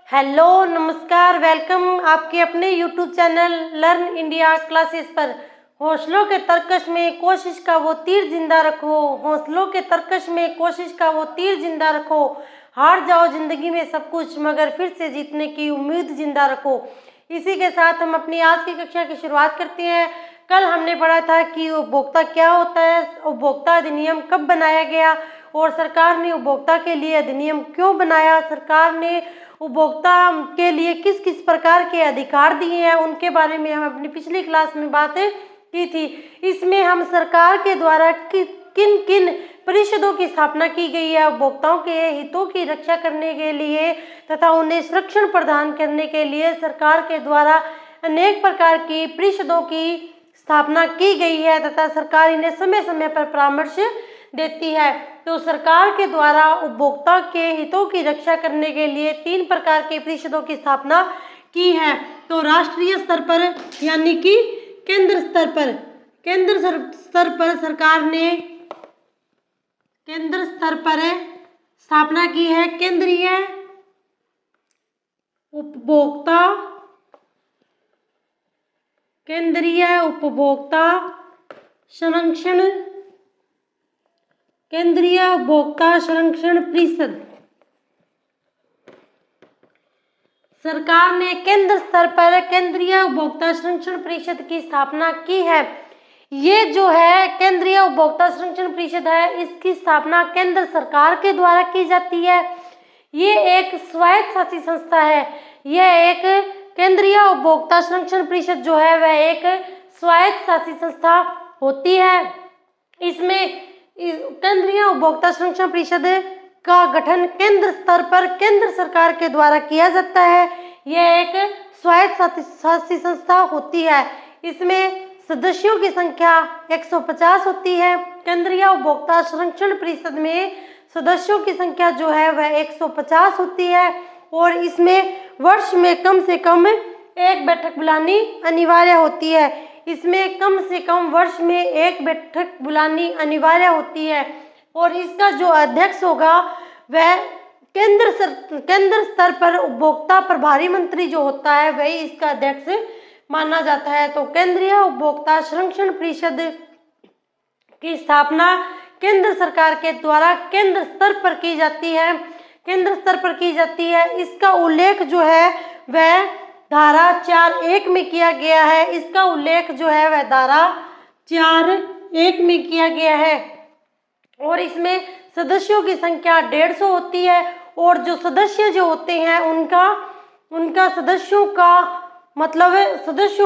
Hello नमस्कार, welcome आपके अपने YouTube channel learn India classes पर। हौसलों के तरकश में कोशिश का वो तीर जिंदा रखो, हौसलों के तरकश में कोशिश का वो तीर जिंदा रखो। हार जाओ जिंदगी में सब कुछ मगर फिर से जीतने की उम्मीद जिंदा रखो। इसी के साथ हम अपनी आज की कक्षा की शुरुआत करते हैं। कल हमने पढ़ा था कि उपभोक्ता क्या होता है, उपभोक्ता अधिनियम कब बनाया गया और सरकार ने उपभोक्ता के लिए अधिनियम क्यों बनाया, सरकार ने उपभोक्ता के लिए किस किस प्रकार के अधिकार दिए हैं, उनके बारे में हम अपनी पिछली क्लास में बातें की थी। इसमें हम सरकार के द्वारा किन किन परिषदों की स्थापना की गई है उपभोक्ताओं के हितों की रक्षा करने के लिए तथा उन्हें संरक्षण प्रदान करने के लिए सरकार के द्वारा अनेक प्रकार की परिषदों की स्थापना की गई है तथा सरकार इन्हें समय समय पर परामर्श देती है। तो सरकार के द्वारा उपभोक्ता के हितों की रक्षा करने के लिए 3 प्रकार के परिषदों की स्थापना की है। तो राष्ट्रीय स्तर पर यानी कि केंद्र स्तर पर सरकार ने केंद्र स्तर पर स्थापना की है केंद्रीय उपभोक्ता संरक्षण परिषद। सरकार ने केंद्र स्तर पर केंद्रीय उपभोक्ता संरक्षण परिषद की स्थापना की है। ये जो है केंद्रीय उपभोक्ता संरक्षण परिषद है, इसकी स्थापना केंद्र सरकार के द्वारा की जाती है। ये एक स्वायत्त शासी संस्था है। यह एक केंद्रीय उपभोक्ता संरक्षण परिषद जो है वह एक स्वायत्त शासी संस्था होती है। इसमें केंद्रीय उपभोक्ता संरक्षण परिषद का गठन केंद्र स्तर पर केंद्र सरकार के द्वारा किया जाता है। यह एक स्वायत्त शासी संस्था होती है। इसमें सदस्यों की संख्या 150 होती है। केंद्रीय उपभोक्ता संरक्षण परिषद में सदस्यों की संख्या जो है वह 150 होती है और इसमें वर्ष में कम से कम एक बैठक बुलानी अनिवार्य होती है। इसमें कम से कम वर्ष में एक बैठक बुलानी अनिवार्य होती है और इसका जो अध्यक्ष होगा वह केंद्र स्तर पर उपभोक्ता प्रभारी मंत्री जो होता है वही इसका अध्यक्ष माना जाता है। तो केंद्रीय उपभोक्ता संरक्षण परिषद की स्थापना केंद्र सरकार के द्वारा केंद्र स्तर पर की जाती है। इसका उल्लेख जो है वह धारा 4(1) में किया गया है। इसका उल्लेख जो है वह धारा 4(1) में किया गया है और इसमें सदस्यों की संख्या 150 होती है और जो सदस्य जो होते हैं उनका सदस्यों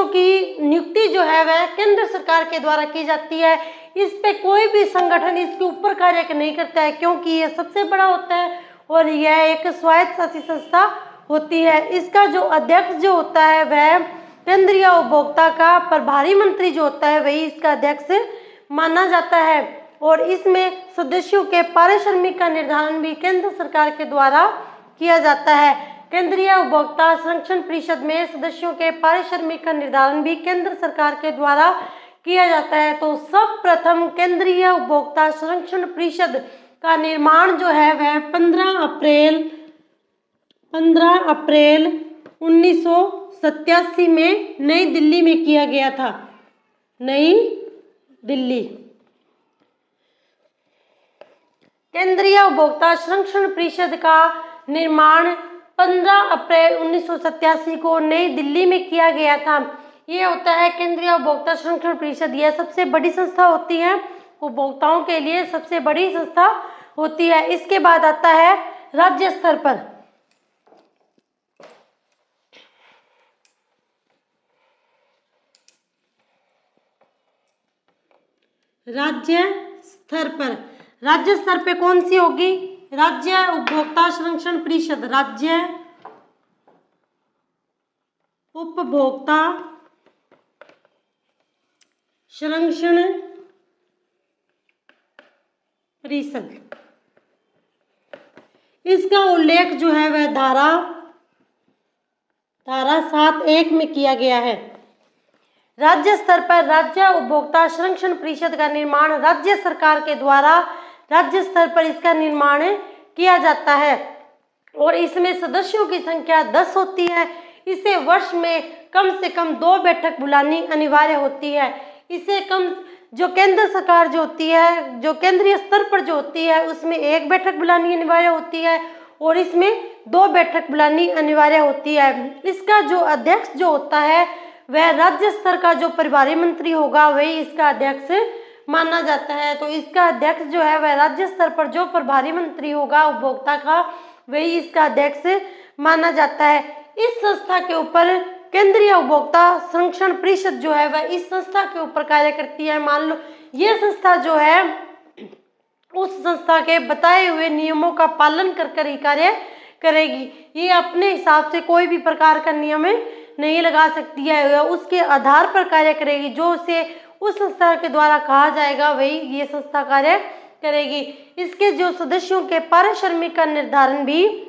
की नियुक्ति जो है वह केंद्र सरकार के द्वारा की जाती है। इस पे कोई भी संगठन इसके ऊपर कार्य नहीं करता है क्योंकि यह सबसे बड़ा होता है और यह एक स्वायत्त शासी संस्था होती है। इसका जो अध्यक्ष जो होता है वह केंद्रीय उपभोक्ता का प्रभारी मंत्री जो होता है वही इसका अध्यक्ष माना जाता है और इसमें सदस्यों के पारिश्रमिक का निर्धारण भी केंद्र सरकार के द्वारा किया जाता है। केंद्रीय उपभोक्ता संरक्षण परिषद में सदस्यों के पारिश्रमिक का निर्धारण भी केंद्र सरकार के द्वारा किया जाता है। तो सर्वप्रथम केंद्रीय उपभोक्ता संरक्षण परिषद का निर्माण जो है वह 15 अप्रैल 1987 में नई दिल्ली में किया गया था। नई दिल्ली। केंद्रीय उपभोक्ता संरक्षण परिषद का निर्माण 15 अप्रैल 1987 को नई दिल्ली में किया गया था। ये होता है केंद्रीय उपभोक्ता संरक्षण परिषद। यह सबसे बड़ी संस्था होती है, उपभोक्ताओं के लिए सबसे बड़ी संस्था होती है। इसके बाद आता है राज्य स्तर पर। राज्य स्तर पे कौन सी होगी? राज्य उपभोक्ता संरक्षण परिषद। राज्य उपभोक्ता संरक्षण परिषद। इसका उल्लेख जो है वह धारा 7(1) में किया गया है। राज्य स्तर पर राज्य उपभोक्ता संरक्षण परिषद का निर्माण राज्य सरकार के द्वारा राज्य स्तर पर इसका निर्माण किया जाता है। और इसमें सदस्यों की संख्या 10 होती है। इसे वर्ष में कम से कम 2 बैठक बुलानी अनिवार्य होती है। इसे कम जो केंद्र सरकार जो होती है, जो केंद्रीय स्तर पर जो होती है, उसमें 1 बैठक बुलानी अनिवार्य होती है और इसमें 2 बैठक बुलानी अनिवार्य होती है। इसका जो अध्यक्ष जो होता है वह राज्य स्तर का जो प्रभारी मंत्री होगा वही इसका अध्यक्ष माना जाता है। तो इसका अध्यक्ष जो है वह राज्य स्तर पर जो प्रभारी मंत्री होगा उपभोक्ता का वही इसका अध्यक्ष माना जाता है। इस संस्था के ऊपर केंद्रीय उपभोक्ता संरक्षण परिषद जो है वह इस संस्था के ऊपर कार्य करती है। मान लो ये संस्था जो है उस संस्था के बताए हुए नियमों का पालन कर ही कार्य करेगी। ये अपने हिसाब से कोई भी प्रकार का नियम नहीं लगा सकती है, उसके आधार पर कार्य करेगी। जो उसे उस संस्था के द्वारा कहा जाएगा वही ये संस्था कार्य करेगी। इसके जो सदस्यों के पारिश्रमिक का निर्धारण भी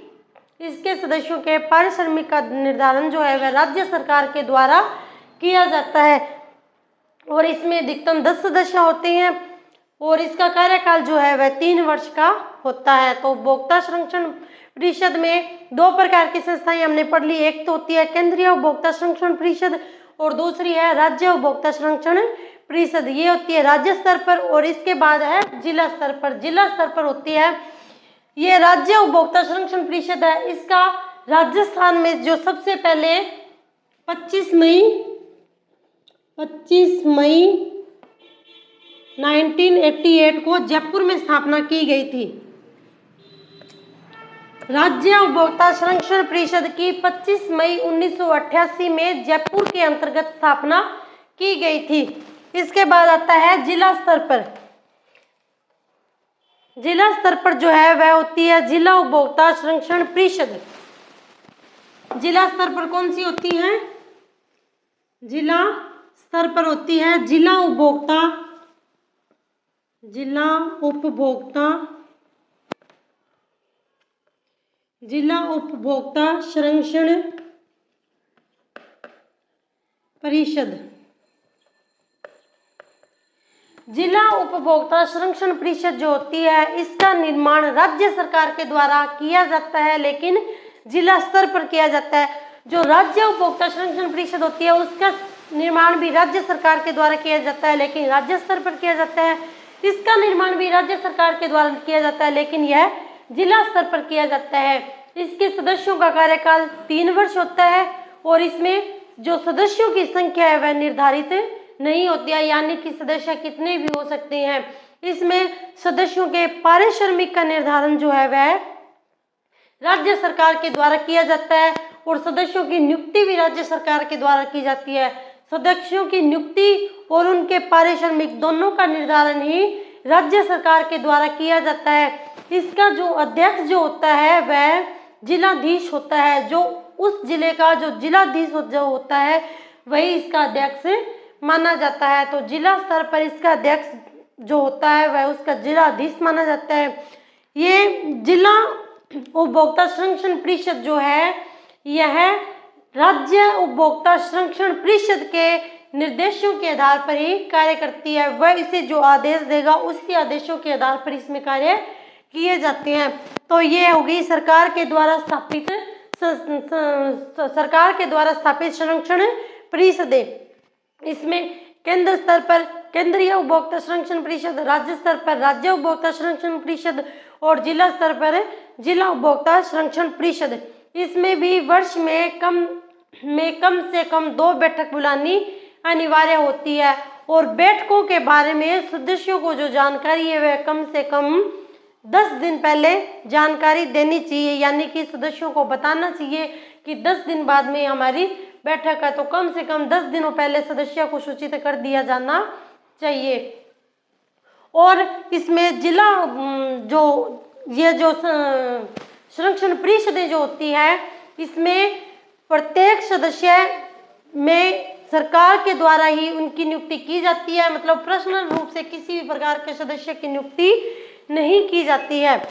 जो है वह राज्य सरकार के द्वारा किया जाता है और इसमें अधिकतम 10 सदस्य होते हैं और इसका कार्यकाल जो है वह 3 वर्ष का होता है। तो उपभोक्ता संरक्षण परिषद में 2 प्रकार की संस्थाएं हमने पढ़ ली। एक तो होती है केंद्रीय उपभोक्ता संरक्षण परिषद और दूसरी है राज्य उपभोक्ता संरक्षण परिषद। ये होती है राज्य स्तर पर और इसके बाद है जिला स्तर पर। जिला स्तर पर होती है ये राज्य उपभोक्ता संरक्षण परिषद है। इसका राजस्थान में जो सबसे पहले 25 मई 1988 को जयपुर में स्थापना की गई थी। राज्य उपभोक्ता संरक्षण परिषद की 25 मई 1988 में जयपुर के अंतर्गत स्थापना की गई थी। इसके बाद आता है जिला स्तर पर। जिला स्तर पर जो है वह होती है जिला उपभोक्ता संरक्षण परिषद। जिला स्तर पर कौन सी होती है? जिला स्तर पर होती है जिला उपभोक्ता संरक्षण परिषद। जिला उपभोक्ता संरक्षण परिषद जो होती है इसका निर्माण राज्य सरकार के द्वारा किया जाता है, लेकिन जिला स्तर पर किया जाता है। जो राज्य उपभोक्ता संरक्षण परिषद होती है उसका निर्माण भी राज्य सरकार के द्वारा किया जाता है, लेकिन राज्य स्तर पर किया जाता है। इसका निर्माण भी राज्य सरकार के द्वारा किया जाता है, लेकिन यह जिला स्तर पर किया जाता है। इसके सदस्यों का कार्यकाल 3 वर्ष होता है और इसमें जो सदस्यों की संख्या है वह निर्धारित नहीं होती है, यानी कि सदस्य कितने भी हो सकते हैं। इसमें सदस्यों के पारिश्रमिक का निर्धारण जो है वह राज्य सरकार के द्वारा किया जाता है और सदस्यों की नियुक्ति भी राज्य सरकार के द्वारा की जाती है। सदस्यों की नियुक्ति और उनके पारिश्रमिक दोनों का निर्धारण ही राज्य सरकार के द्वारा किया जाता है। इसका जो अध्यक्ष जो होता है वह जिलाधीश होता है। जो उस जिले का जो जिलाधीश जो होता है वही इसका अध्यक्ष माना जाता है। तो जिला स्तर पर इसका अध्यक्ष जो होता है वह उसका जिलाधीश माना जाता है। ये जिला उपभोक्ता संरक्षण परिषद जो है यह राज्य उपभोक्ता संरक्षण परिषद के निर्देशों के आधार पर ही कार्य करती है। वह इसे जो आदेश देगा उसी आदेशों के आधार पर इसमें कार्य किए जाते हैं। तो ये होगी सरकार के द्वारा स्थापित संरक्षण परिषदें। इसमें केंद्र स्तर पर केंद्रीय उपभोक्ता संरक्षण परिषद, राज्य स्तर पर राज्य उपभोक्ता संरक्षण परिषद और जिला स्तर पर जिला उपभोक्ता संरक्षण परिषद। इसमें भी वर्ष में कम से कम 2 बैठक बुलानी अनिवार्य होती है और बैठकों के बारे में सदस्यों को जो जानकारी है वह कम से कम 10 दिन पहले जानकारी देनी चाहिए, यानी कि सदस्यों को बताना चाहिए कि 10 दिन बाद में हमारी बैठक है। तो कम से कम 10 दिनों पहले सदस्यों को सूचित कर दिया जाना चाहिए। और इसमें जिला जो संरक्षण परिषदें जो होती है इसमें प्रत्येक सदस्य में सरकार के द्वारा ही उनकी नियुक्ति की जाती है, मतलब पर्सनल रूप से किसी भी प्रकार के सदस्य की नियुक्ति नहीं की जाती है।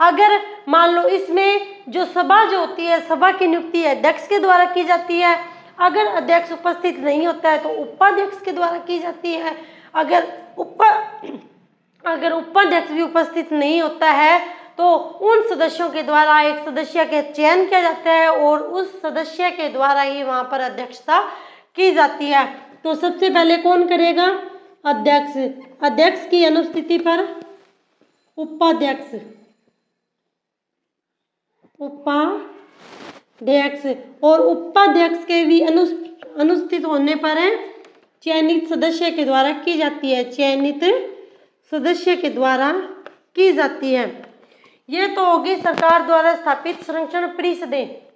अगर मान लो इसमें जो सभा जो होती है सभा की नियुक्ति अध्यक्ष के द्वारा की जाती है। अगर अध्यक्ष उपस्थित नहीं होता है तो उपाध्यक्ष के द्वारा की जाती है। अगर उपाध्यक्ष भी उपस्थित नहीं होता है तो उन सदस्यों के द्वारा एक सदस्य के चयन किया जाता है और उस सदस्य के द्वारा ही वहां पर अध्यक्षता की जाती है। तो सबसे पहले कौन करेगा? अध्यक्ष। अध्यक्ष की अनुपस्थिति पर उपाध्यक्ष, उपाध्यक्ष, और उपाध्यक्ष के भी अनुपस्थित होने पर चयनित सदस्य के द्वारा की जाती है, चयनित सदस्य के द्वारा की जाती है। ये तो होगी सरकार द्वारा स्थापित संरक्षण परिषदें।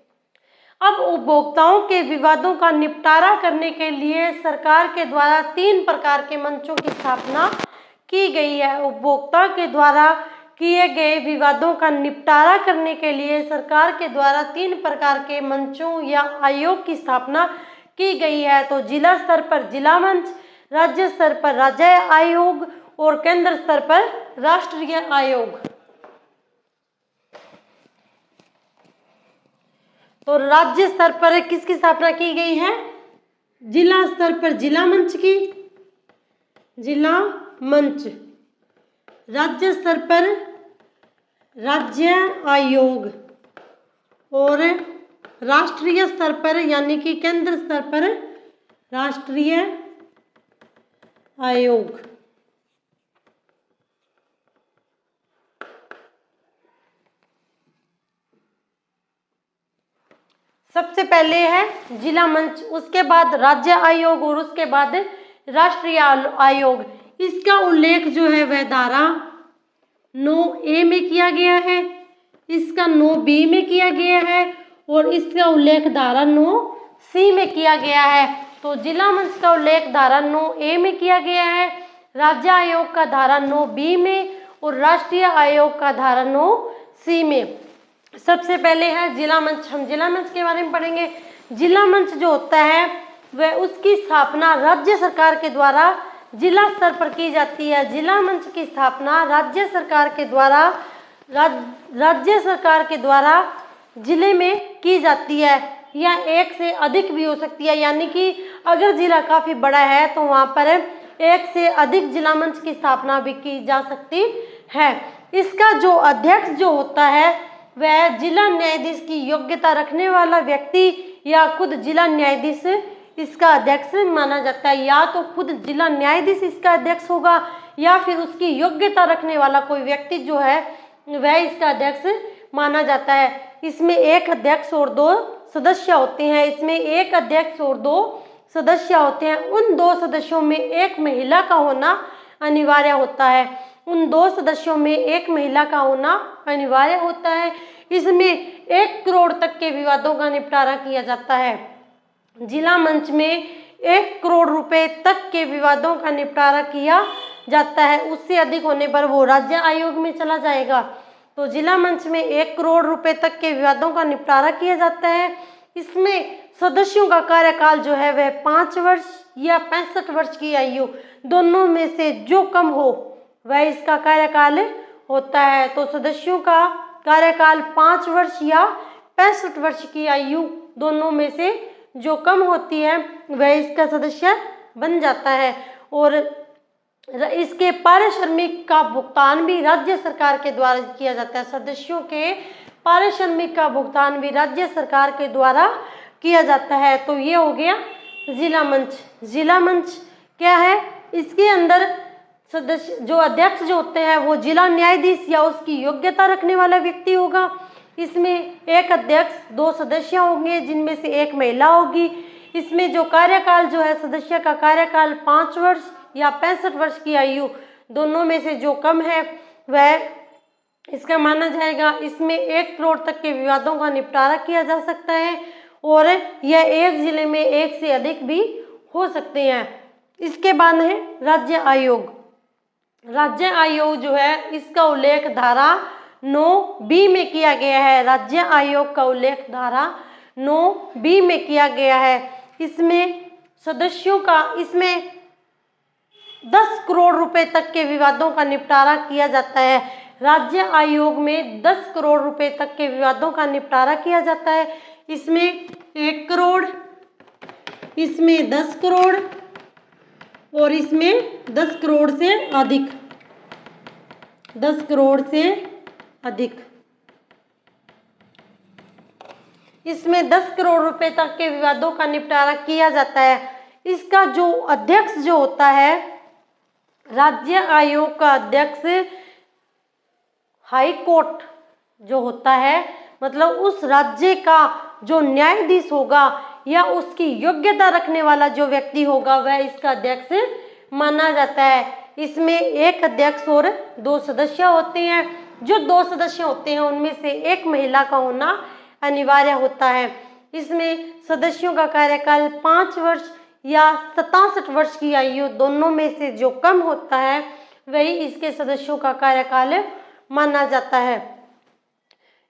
अब उपभोक्ताओं के विवादों का निपटारा करने के लिए सरकार के द्वारा 3 प्रकार के मंचों की स्थापना की गई है। उपभोक्ता के द्वारा किए गए विवादों का निपटारा करने के लिए सरकार के द्वारा 3 प्रकार के मंचों या आयोग की स्थापना की गई है। तो जिला स्तर पर जिला मंच, राज्य स्तर पर राज्य आयोग और केंद्र स्तर पर राष्ट्रीय आयोग। तो राज्य स्तर पर किसकी स्थापना की गई है? जिला स्तर पर जिला मंच की, जिला मंच। राज्य स्तर पर राज्य आयोग और राष्ट्रीय स्तर पर यानी कि केंद्र स्तर पर राष्ट्रीय आयोग। सबसे पहले है जिला मंच, उसके बाद राज्य आयोग और उसके बाद राष्ट्रीय आयोग। इसका उल्लेख जो है वह धारा 9A में किया गया है, इसका 9B में किया गया है और इसका उल्लेख धारा 9C में किया गया है। तो जिला मंच का उल्लेख धारा 9A में किया गया है, राज्य आयोग का धारा 9B में और राष्ट्रीय आयोग का धारा 9C में। सबसे पहले है जिला मंच। हम जिला मंच के बारे में पढ़ेंगे। जिला मंच जो होता है वह उसकी स्थापना राज्य सरकार के द्वारा जिला स्तर पर की जाती है। जिला मंच की स्थापना राज्य सरकार के द्वारा जिले में की जाती है या एक से अधिक भी हो सकती है, यानी कि अगर जिला काफी बड़ा है तो वहां पर एक से अधिक जिला मंच की स्थापना भी की जा सकती है। इसका जो अध्यक्ष जो होता है वह जिला न्यायाधीश की योग्यता रखने वाला व्यक्ति या खुद जिला न्यायाधीश इसका अध्यक्ष माना जाता है। या तो खुद जिला न्यायाधीश इसका अध्यक्ष होगा या फिर उसकी योग्यता रखने वाला कोई व्यक्ति जो है वह इसका अध्यक्ष माना जाता है। इसमें एक अध्यक्ष और 2 सदस्य होते हैं। इसमें एक अध्यक्ष और 2 सदस्य होते हैं। उन 2 सदस्यों में एक महिला का होना अनिवार्य होता है। उन 2 सदस्यों में एक महिला का होना अनिवार्य होता है। इसमें 1 करोड़ तक के विवादों का निपटारा किया जाता है। जिला मंच में 1 करोड़ रुपए तक के विवादों का निपटारा किया जाता है। उससे अधिक होने पर वो राज्य आयोग में चला जाएगा। तो जिला मंच में 1 करोड़ रुपए तक के विवादों का निपटारा किया जाता है। इसमें सदस्यों का कार्यकाल जो है वह 5 वर्ष या 65 वर्ष की आयु दोनों में से जो कम हो वह इसका कार्यकाल होता है। तो सदस्यों का कार्यकाल 5 वर्ष या 65 वर्ष की आयु दोनों में से जो कम होती है वह इसका सदस्य बन जाता है। और इसके पारिश्रमिक का भुगतान भी राज्य सरकार के द्वारा किया जाता है। सदस्यों के पारिश्रमिक का भुगतान भी राज्य सरकार के द्वारा किया जाता है। तो ये हो गया जिला मंच। जिला मंच क्या है? इसके अंदर सदस्य जो अध्यक्ष जो होते हैं वो जिला न्यायाधीश या उसकी योग्यता रखने वाला व्यक्ति होगा। इसमें एक अध्यक्ष, 2 सदस्य होंगे जिनमें से एक महिला होगी। इसमें जो कार्यकाल जो है सदस्य का कार्यकाल 5 वर्ष या 65 वर्ष की आयु दोनों में से जो कम है वह इसका माना जाएगा। इसमें 1 करोड़ तक के विवादों का निपटारा किया जा सकता है और यह एक जिले में 1 से अधिक भी हो सकते हैं। इसके बाद है राज्य आयोग। राज्य आयोग जो है इसका उल्लेख धारा 9B में किया गया है। राज्य आयोग का उल्लेख धारा 9B में किया गया है। इसमें सदस्यों का इसमें 10 करोड़ रुपए तक के विवादों का निपटारा किया जाता है। राज्य आयोग में 10 करोड़ रुपए तक के विवादों का निपटारा किया जाता है। इसमें 1 करोड़, इसमें 10 करोड़ और इसमें 10 करोड़ से अधिक, 10 करोड़ से अधिक। इसमें 10 करोड़ रुपए तक के विवादों का निपटारा किया जाता है। इसका जो अध्यक्ष जो होता है, राज्य आयोग का अध्यक्ष हाई कोर्ट जो होता है, मतलब उस राज्य का जो न्यायाधीश होगा या उसकी योग्यता रखने वाला जो व्यक्ति होगा वह इसका अध्यक्ष माना जाता है। इसमें एक अध्यक्ष और 2 सदस्य होते हैं। जो 2 सदस्य होते हैं उनमें से एक महिला का होना अनिवार्य होता है। इसमें सदस्यों का कार्यकाल 5 वर्ष या 67 वर्ष की आयु दोनों में से जो कम होता है वही इसके सदस्यों का कार्यकाल माना जाता है।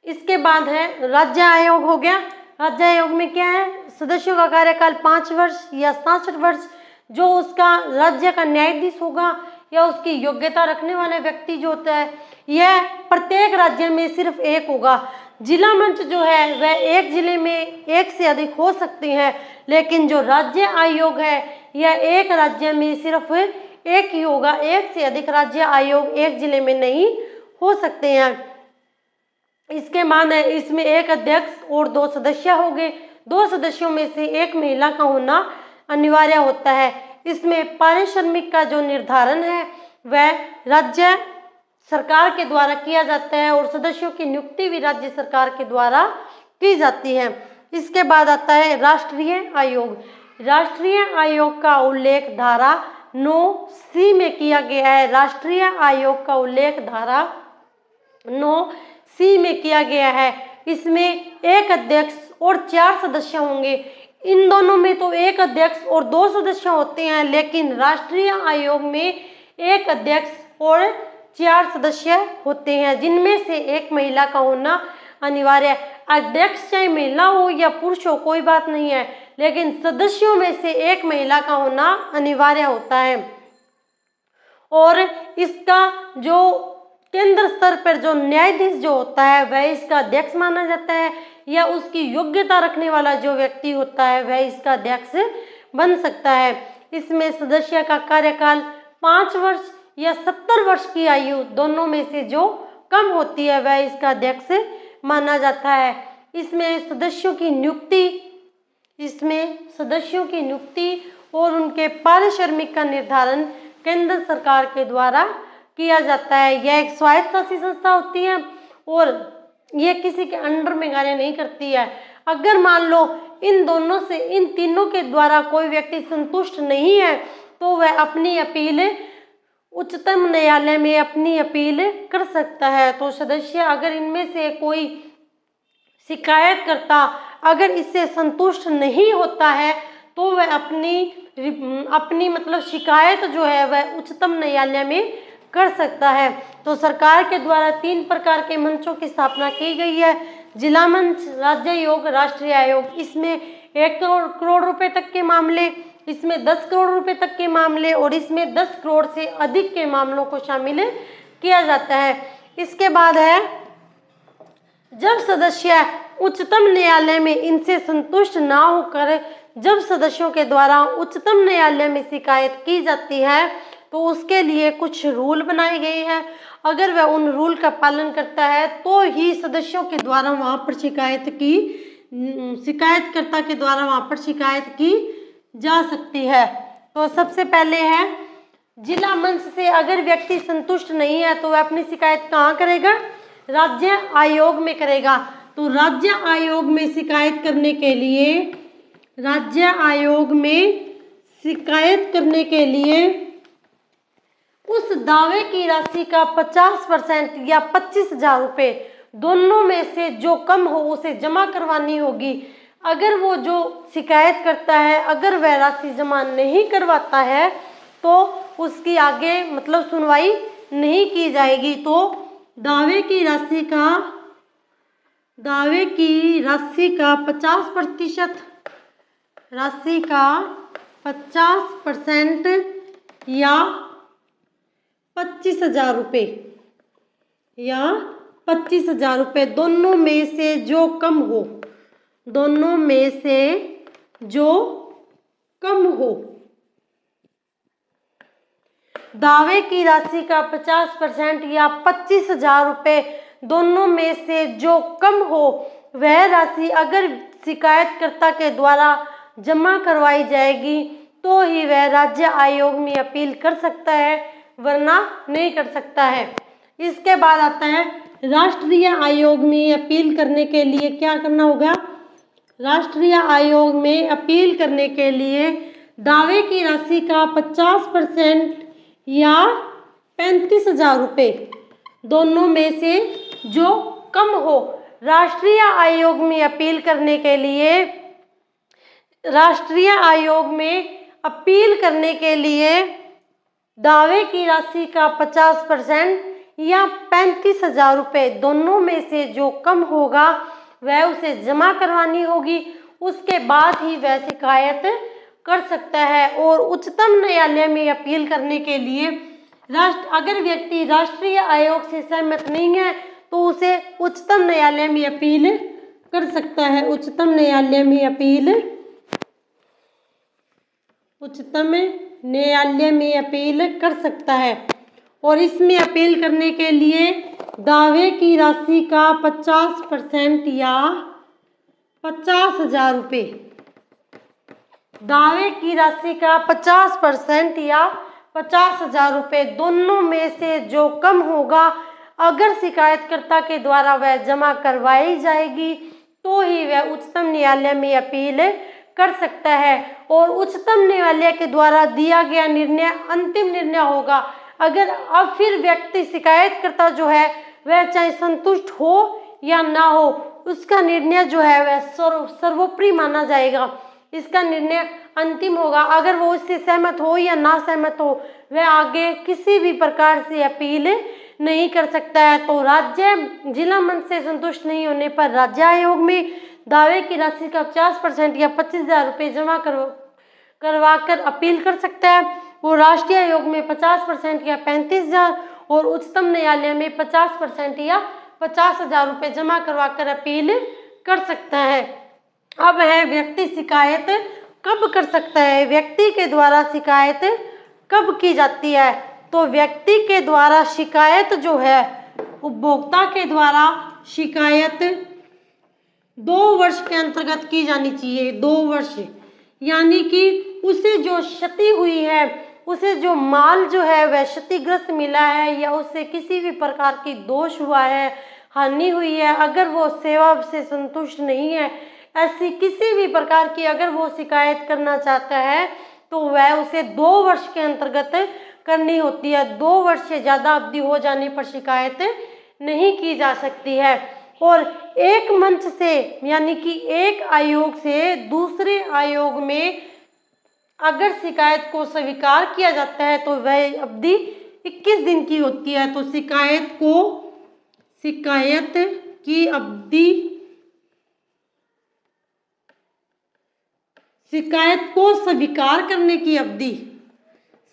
इसके बाद है राज्य आयोग हो गया। राज्य आयोग में क्या है, सदस्यों का कार्यकाल 5 वर्ष या 67 वर्ष। जो उसका राज्य का न्यायाधीश होगा या उसकी योग्यता रखने वाले व्यक्ति जो होता है, यह प्रत्येक राज्य में सिर्फ एक होगा। जिला मंच जो है वह एक जिले में एक से अधिक हो सकते हैं, लेकिन जो राज्य आयोग है यह एक राज्य में सिर्फ एक ही होगा। एक से अधिक राज्य आयोग एक जिले में नहीं हो सकते हैं। इसके बाद है इसमें एक अध्यक्ष और 2 सदस्य हो गए। 2 सदस्यों में से एक महिला का होना अनिवार्य होता है। इसमें पारिश्रमिक का जो निर्धारण है वह राज्य सरकार के द्वारा किया जाता है और सदस्यों की नियुक्ति भी राज्य सरकार के द्वारा की जाती है। इसके बाद आता है राष्ट्रीय आयोग। राष्ट्रीय आयोग का उल्लेख धारा 9C में किया गया है। राष्ट्रीय आयोग का उल्लेख धारा 9C में किया गया है। इसमें एक अध्यक्ष और 4 सदस्य होंगे। इन दोनों में तो एक अध्यक्ष और 2 सदस्य होते हैं, लेकिन राष्ट्रीय आयोग में एक अध्यक्ष और 4 सदस्य होते हैं, जिनमें से एक महिला का होना अनिवार्य है। अध्यक्ष चाहे महिला हो या पुरुष हो कोई बात नहीं है, लेकिन सदस्यों में से एक महिला का होना अनिवार्य होता है। और इसका जो केंद्र स्तर पर जो न्यायाधीश जो होता है वह इसका अध्यक्ष माना जाता है, या उसकी योग्यता रखने वाला जो व्यक्ति होता है वह इसका अध्यक्ष बन सकता है। इसमें सदस्य का कार्यकाल 5 वर्ष या 70 वर्ष की आयु दोनों में से जो कम होती है वह इसका अध्यक्ष माना जाता है। इसमें सदस्यों की नियुक्ति और उनके पारिश्रमिक का निर्धारण केंद्र सरकार के द्वारा किया जाता है। यह एक स्वायत्त शासी संस्था होती है और यह किसी के अंडर में कार्य नहीं करती है। अगर मान लो इन तीनों के द्वारा कोई व्यक्ति संतुष्ट नहीं है तो वह अपनी अपील उच्चतम न्यायालय में अपनी अपील कर सकता है। तो सदस्य अगर इनमें से कोई शिकायतकर्ता अगर इससे संतुष्ट नहीं होता है तो वह अपनी मतलब शिकायत जो है वह उच्चतम न्यायालय में कर सकता है। तो सरकार के द्वारा 3 प्रकार के मंचों की स्थापना की गई है, जिला मंच, राज्य आयोग, राष्ट्रीय आयोग। इसमें 1 करोड़ रुपए तक के मामले, इसमें 10 करोड़ रुपए तक के मामले और इसमें 10 करोड़ से अधिक के मामलों को शामिल किया जाता है। इसके बाद है जब सदस्य उच्चतम न्यायालय में इनसे संतुष्ट ना होकर जब सदस्यों के द्वारा उच्चतम न्यायालय में शिकायत की जाती है तो उसके लिए कुछ रूल बनाए गए हैं। अगर वह उन रूल का पालन करता है तो ही सदस्यों के द्वारा वहाँ पर शिकायतकर्ता के द्वारा वहाँ पर शिकायत की जा सकती है। तो सबसे पहले है जिला मंच से अगर व्यक्ति संतुष्ट नहीं है तो वह अपनी शिकायत कहाँ करेगा, राज्य आयोग में करेगा। तो राज्य आयोग में शिकायत करने के लिए उस दावे की राशि का 50% या 25,000 रुपये दोनों में से जो कम हो उसे जमा करवानी होगी। अगर वो जो शिकायत करता है अगर वह राशि जमा नहीं करवाता है तो उसकी आगे मतलब सुनवाई नहीं की जाएगी। तो दावे की राशि का 50% या 25,000 रुपये दोनों में से जो कम हो दावे की राशि का 50% या 25,000 रुपये दोनों में से जो कम हो वह राशि अगर शिकायतकर्ता के द्वारा जमा करवाई जाएगी तो ही वह राज्य आयोग में अपील कर सकता है, वरना नहीं कर सकता है। इसके बाद आता है राष्ट्रीय आयोग में अपील करने के लिए क्या करना होगा। राष्ट्रीय आयोग में अपील करने के लिए दावे की राशि का 50% या 35,000 रुपये दोनों में से जो कम हो। राष्ट्रीय आयोग में अपील करने के लिए राष्ट्रीय आयोग में अपील करने के लिए दावे की राशि का 50% या 35,000 रुपये दोनों में से जो कम होगा वह उसे जमा करवानी होगी। उसके बाद ही वह शिकायत कर सकता है। और उच्चतम न्यायालय में अपील करने के लिए अगर व्यक्ति राष्ट्रीय आयोग से सहमत नहीं है तो उसे उच्चतम न्यायालय में अपील कर सकता है। उच्चतम न्यायालय में अपील कर सकता है। और इसमें अपील करने के लिए दावे की राशि का 50% या 50,000 रुपये दावे की राशि का 50% या 50,000 रुपये दोनों में से जो कम होगा अगर शिकायतकर्ता के द्वारा वह जमा करवाई जाएगी तो ही वह उच्चतम न्यायालय में अपील कर सकता है। और उच्चतम न्यायालय के द्वारा दिया गया निर्णय अंतिम निर्णय होगा। अगर अब फिर व्यक्ति शिकायतकर्ता जो है वह चाहे संतुष्ट हो या ना हो, उसका निर्णय जो है वह सर्वोपरि माना जाएगा। इसका निर्णय अंतिम होगा। अगर वो इससे सहमत हो या ना सहमत हो, वह आगे किसी भी प्रकार से अपील नहीं कर सकता है। तो राज्य जिला मंच से संतुष्ट नहीं होने पर राज्य आयोग में दावे की राशि का 50% या 25,000 रुपये जमा करवा कर अपील कर सकता है। वो राष्ट्रीय आयोग में 50% या 35,000 और उच्चतम न्यायालय में 50% या 50,000 रुपये जमा करवा कर अपील कर सकता है। अब है व्यक्ति शिकायत कब कर सकता है। व्यक्ति के द्वारा शिकायत कब की जाती है। तो व्यक्ति के द्वारा शिकायत जो है, उपभोक्ता के द्वारा शिकायत 2 वर्ष के अंतर्गत की जानी चाहिए। 2 वर्ष यानी कि उसे जो क्षति हुई है, उसे जो माल जो है वह क्षतिग्रस्त मिला है या उससे किसी भी प्रकार की दोष हुआ है, हानि हुई है, अगर वो सेवा से संतुष्ट नहीं है, ऐसी किसी भी प्रकार की अगर वो शिकायत करना चाहता है तो वह उसे 2 वर्ष के अंतर्गत करनी होती है। 2 वर्ष से ज़्यादा अवधि हो जाने पर शिकायत नहीं की जा सकती है। और एक मंच से यानी कि एक आयोग से दूसरे आयोग में अगर शिकायत को स्वीकार किया जाता है तो वह अवधि 21 दिन की होती है। तो शिकायत की अवधि शिकायत को स्वीकार करने की अवधि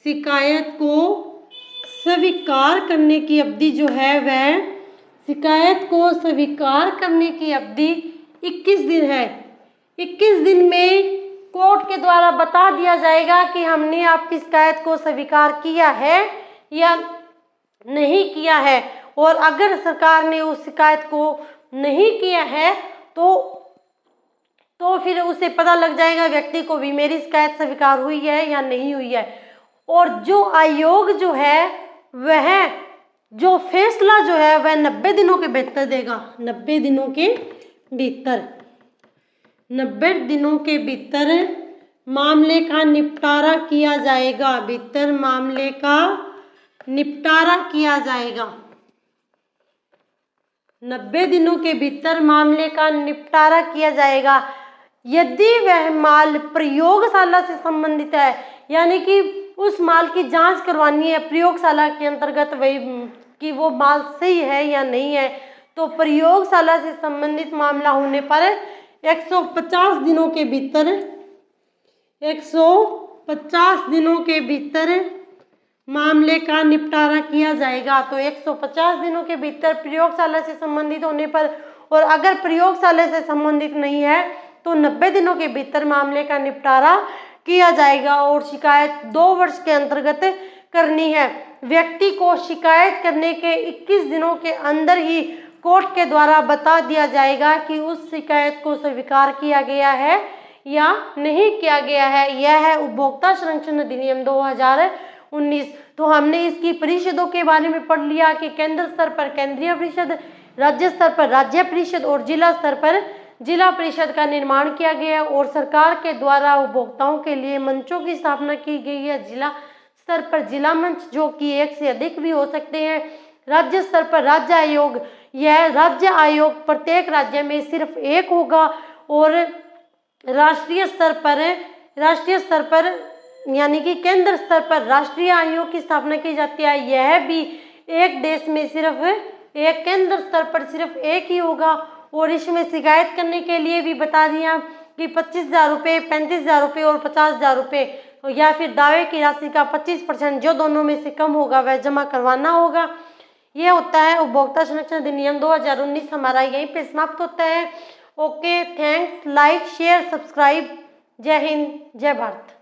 शिकायत को स्वीकार करने की अवधि जो है वह शिकायत को स्वीकार करने की अवधि 21 दिन है। 21 दिन में कोर्ट के द्वारा बता दिया जाएगा कि हमने आपकी शिकायत को स्वीकार किया है या नहीं किया है। और अगर सरकार ने उस शिकायत को नहीं किया है तो फिर उसे पता लग जाएगा व्यक्ति को भी मेरी शिकायत स्वीकार हुई है या नहीं हुई है। और जो आयोग जो है वह जो फैसला जो है वह 90 दिनों के भीतर देगा। 90 दिनों के भीतर मामले का निपटारा किया जाएगा। 90 दिनों के भीतर मामले का निपटारा किया जाएगा। यदि वह माल प्रयोगशाला से संबंधित है, यानी कि उस माल की जांच करवानी है प्रयोगशाला के अंतर्गत वही कि वो माल सही है या नहीं है, तो प्रयोगशाला से संबंधित मामला होने पर 150 दिनों के भीतर मामले का निपटारा किया जाएगा। तो 150 दिनों के भीतर प्रयोगशाला से संबंधित होने पर, और अगर प्रयोगशाला से संबंधित नहीं है तो 90 दिनों के भीतर मामले का निपटारा किया जाएगा। और शिकायत 2 वर्ष के अंतर्गत करनी है। व्यक्ति को शिकायत करने के 21 दिनों के अंदर ही कोर्ट के द्वारा बता दिया जाएगा कि उस शिकायत को स्वीकार किया गया है या नहीं किया गया है। यह है उपभोक्ता संरक्षण अधिनियम 2019। तो हमने इसकी परिषदों के बारे में पढ़ लिया कि केंद्र स्तर पर केंद्रीय परिषद, राज्य स्तर पर राज्य परिषद और जिला स्तर पर जिला परिषद का निर्माण किया गया और सरकार के द्वारा उपभोक्ताओं के लिए मंचों की स्थापना की गई है। जिला स्तर पर जिला मंच, जो कि एक से अधिक भी हो सकते हैं। राज्य स्तर पर राज्य आयोग, यह राज्य आयोग प्रत्येक राज्य में सिर्फ एक होगा। और राष्ट्रीय स्तर पर यानी कि केंद्र स्तर पर राष्ट्रीय आयोग की स्थापना की जाती है। यह भी एक देश में सिर्फ एक, केंद्र स्तर पर सिर्फ एक ही होगा। और इसमें शिकायत करने के लिए भी बता दिया कि 25,000 रुपये, 35,000 रुपये और 50,000 रुपये या फिर दावे की राशि का 25% जो दोनों में से कम होगा वह जमा करवाना होगा। यह होता है उपभोक्ता संरक्षण अधिनियम 2019। हमारा यहीं पे समाप्त होता है। Okay, thanks, like, share, subscribe. जय हिंद, जय भारत।